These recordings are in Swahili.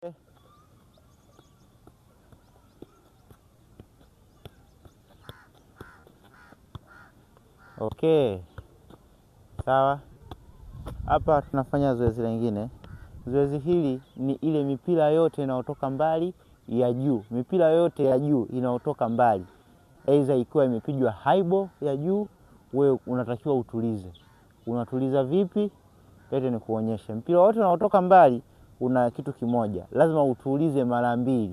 Okay. Sawa. Hapa tunafanya zoezi lingine. Zoezi hili ni ile mipira yote inayotoka mbali ya juu. Mipira yote ya juu inayotoka mbali. Aidha ikiwa imepigwa high ball ya juu, wewe unatakiwa utulize. Unatuliza vipi? Lete nikuonyeshe. Mpira wote unaotoka mbali una kitu kimoja. Lazima utulize mara 2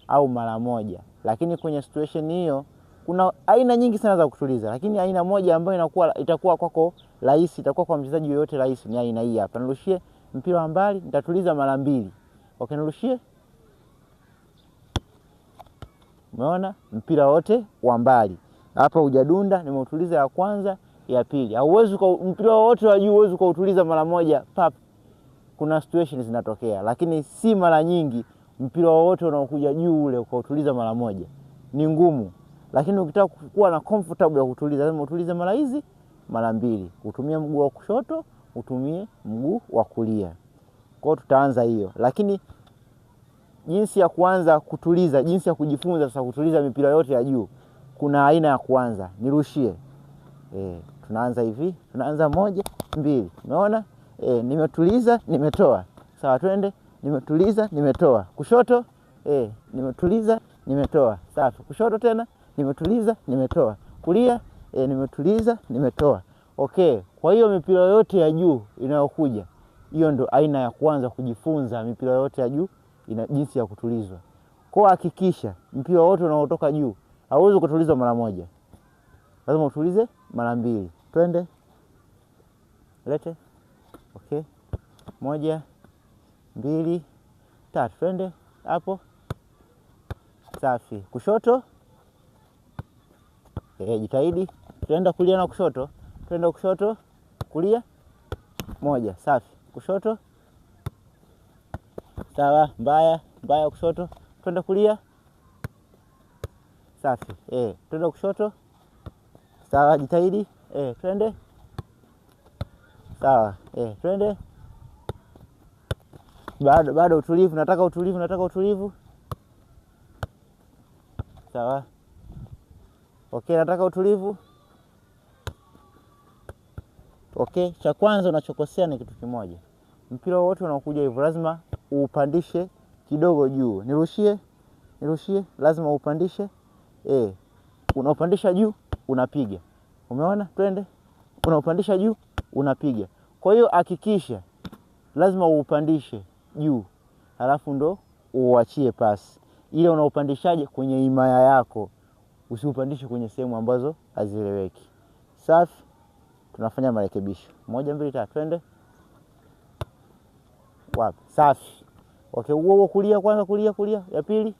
au mara 1. Lakini kwenye situation hiyo kuna aina nyingi sana za kutuliza, lakini aina moja ambayo itakuwa kwako rahisi, itakuwa kwa mchezaji yoyote rahisi ni aina hii hapa. Nirushie mpira wa mbali, nitatuliza mara 2. Okay, nirushie. Umeona? Mpira wote wa mbali. Hapa hujadunda, nimeutuliza ya kwanza, ya pili. Hauwezi mpira wote wa juu huwezi kuutuliza mara 1 pap. Kuna situations zinatokea, lakini si mara nyingi mpira wote unaokuja juu ule ukautuliza mara 1. Ni ngumu. Lakini ukitaka kuwa na comfortable ya kutuliza, lazima utulize mara hizi mara 2. Utumie mguu wa kushoto, utumie mguu wa kulia. Kwa hiyo tutaanza hiyo. Lakini jinsi ya kuanza kutuliza, jinsi ya kujifunza sasa kutuliza mipira yote ya juu, kuna aina ya kuanza. Nirushie. Tunaanza hivi. Tunaanza 1, 2. Umeona? Nimetuliza, nimetoa. Sawa, twende. Nimetuliza, nimetoa. Kushoto. Nimetuliza, nimetoa. Safi. Kushoto tena. Nimetuliza, nimetoa. Kulia, nimetuliza, nimetoa. Okay, kwa hiyo mipira yote ya juu inayokuja, hiyo ndo aina ya kwanza kujifunza mipira yote ya juu ina jinsi ya kutulizwa. Kwa hakikisha mpira wote unaotoka juu hauwezi kutulizwa mara 1. Lazima utulize mara 2. Twende. Lete. Okay. 1, 2, 3. Twende hapo. Safi. Kushoto. Jitahidi. Tuenda kulia na kushoto. Twende kushoto, kulia. 1. Safi. Kushoto. Sawa, mbaya kushoto. Twende kulia. Safi. Twende kushoto. Sawa, jitahidi. Twende. Sawa. Twende. Bado utulivu, nataka utulivu. Sawa. Okay, nataka utulivu. Okay, cha kwanza unachokosea ni kitu kimoja. Mpira wote unaokuja hivyo lazima upandishe kidogo juu. Nirushie, lazima upandishe. Unaupandisha juu, unapiga. Umeona? Twende. Unaupandisha juu, unapiga. Kwa hiyo hakikisha lazima upandishe juu. Halafu ndo uachie pasi. Ile unaupandishaje kwenye himaya yako. Usiupandishe kwenye sehemu ambazo hazieleweki. Safi. Tunafanya marekebisho. 1, 2, 3. Twende. Wapi? Safi. Okay, huo kulia kwanza, kulia. Ya pili.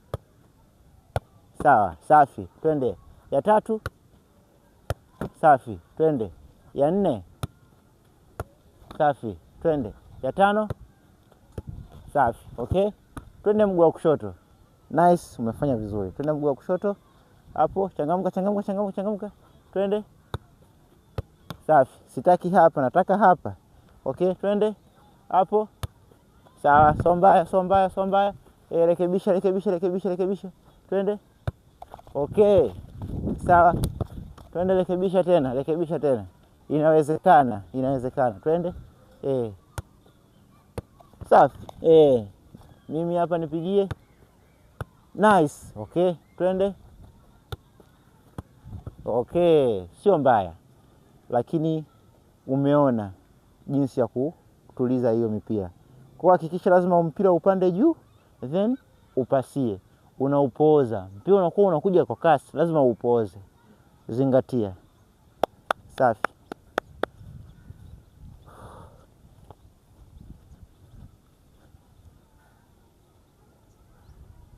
Sawa, safi. Twende. Ya 3. Safi. Twende. Ya 4. Safi. Twende. Ya 5. Safi. Okay. Twende mguu wa kushoto. Nice, umefanya vizuri. Twende mguu wa kushoto. Hapo, changamka. Twende. Safi. Sitaki hapa, nataka hapa. Okay, twende. Hapo. Sawa, so mbaya. Rekebisha. Twende. Okay. Sawa. Twende, rekebisha tena. Inawezekana. Twende. Safi. Mimi hapa nipigie. Nice. Okay, twende. Okay, sio mbaya. Lakini umeona jinsi ya kutuliza hiyo mipira. Kwa hakikisha lazima mpira upande juu, then upasie. Unaupoza. Mpira unakuwa unakuja kwa kasi, lazima upoze. Zingatia. Safi.